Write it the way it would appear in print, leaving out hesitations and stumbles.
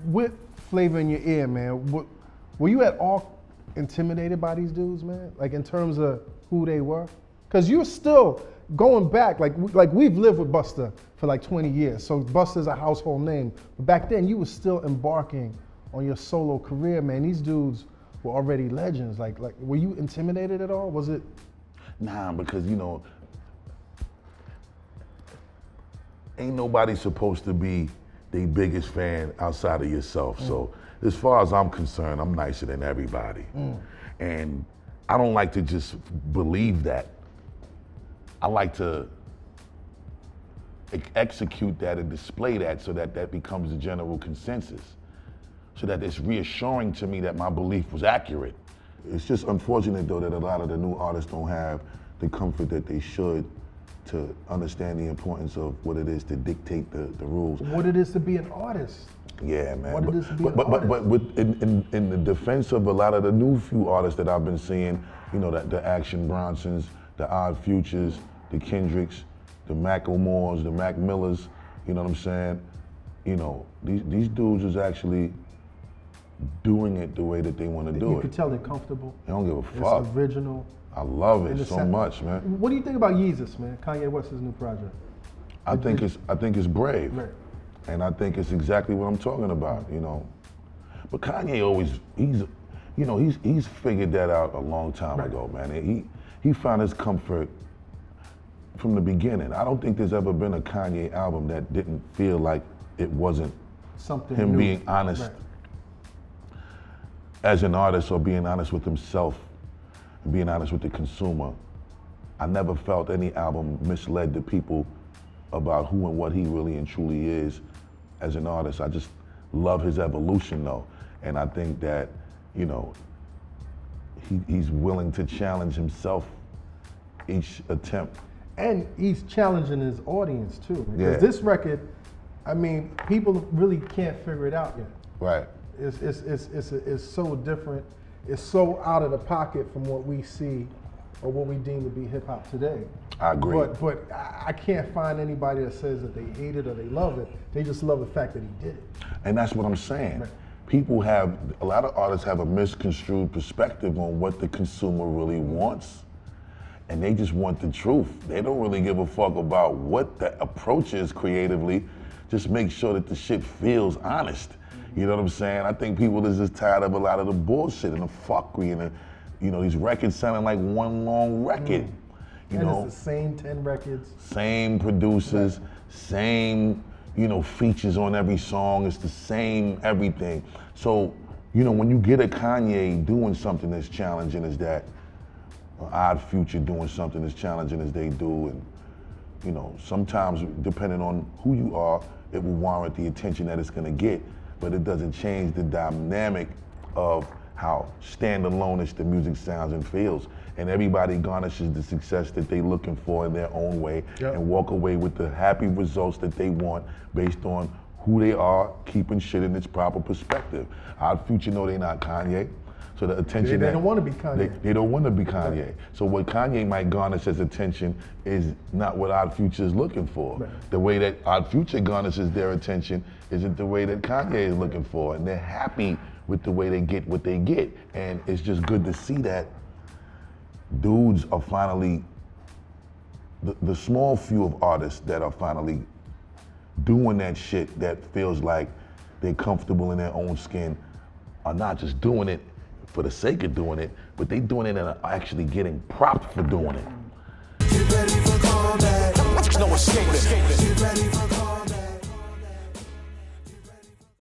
with Flavor in your ear, man, were you at all intimidated by these dudes, man? Like in terms of who they were? Because you're still going back, like we've lived with Busta for like 20 years, so Busta's a household name. But back then, you were still embarking on your solo career, man. These dudes were already legends. Like, were you intimidated at all? Was it? Nah, because you know, ain't nobody supposed to be the biggest fan outside of yourself. So as far as I'm concerned, I'm nicer than everybody. And I don't like to just believe that. I like to execute that and display that so that that becomes the general consensus. So that it's reassuring to me that my belief was accurate. It's just unfortunate though that a lot of the new artists don't have the comfort that they should to understand the importance of what it is to dictate the rules. What it is to be an artist. Yeah, man. What it is to be an artist. But in the defense of a lot of the new few artists that I've been seeing, you know, the Action Bronsons, the Odd Futures, the Kendricks, the Macklemores, the Mac Millers, you know what I'm saying? You know, these dudes is actually doing it the way that they want to do it. You can tell they're comfortable. They don't give a fuck. It's original. I love it so much, man. What do you think about Yeezus, man? Kanye West's new project. I think it's brave. Right. And I think it's exactly what I'm talking about, you know. But Kanye always, he's figured that out a long time ago, man. He found his comfort from the beginning. I don't think there's ever been a Kanye album that didn't feel like it wasn't something him new. Being honest as an artist or being honest with himself and being honest with the consumer. I never felt any album misled the people about who and what he really and truly is as an artist. I just love his evolution though. And I think that, you know, he's willing to challenge himself each attempt. And he's challenging his audience too. Because Yeah. this record, I mean, people really can't figure it out yet. Right. It's so different. It's so out of the pocket from what we see or what we deem to be hip hop today. I agree. But I can't find anybody that says that they hate it or they love it. They just love the fact that he did it. And that's what I'm saying. Right. A lot of artists have a misconstrued perspective on what the consumer really wants. And they just want the truth. They don't really give a fuck about what the approach is creatively. Just make sure that the shit feels honest. You know what I'm saying? I think people is just tired of a lot of the bullshit and the fuckery and the, you know, these records sounding like one long record. You know, it's the same 10 records. Same producers, same, you know, features on every song. It's the same everything. So, you know, when you get a Kanye doing something as challenging as that, or Odd Future doing something as challenging as they do, and, you know, sometimes depending on who you are, it will warrant the attention that it's gonna get, but it doesn't change the dynamic of how standalone-ish the music sounds and feels. And everybody garnishes the success that they're looking for in their own way and walk away with the happy results that they want based on who they are, keeping shit in its proper perspective. Odd Future know they're not Kanye. So the attention they don't want to be Kanye. They don't want to be Kanye. Right. So what Kanye might garnish as attention is not what Odd Future is looking for. Right. The way that Odd Future garnishes their attention isn't the way that Kanye is looking for. And they're happy with the way they get what they get. And it's just good to see that dudes are finally, the small few of artists that are finally doing that shit that feels like they're comfortable in their own skin are not just doing it for the sake of doing it, but they doing it and are actually getting propped for doing it. Get ready for combat. No escaping.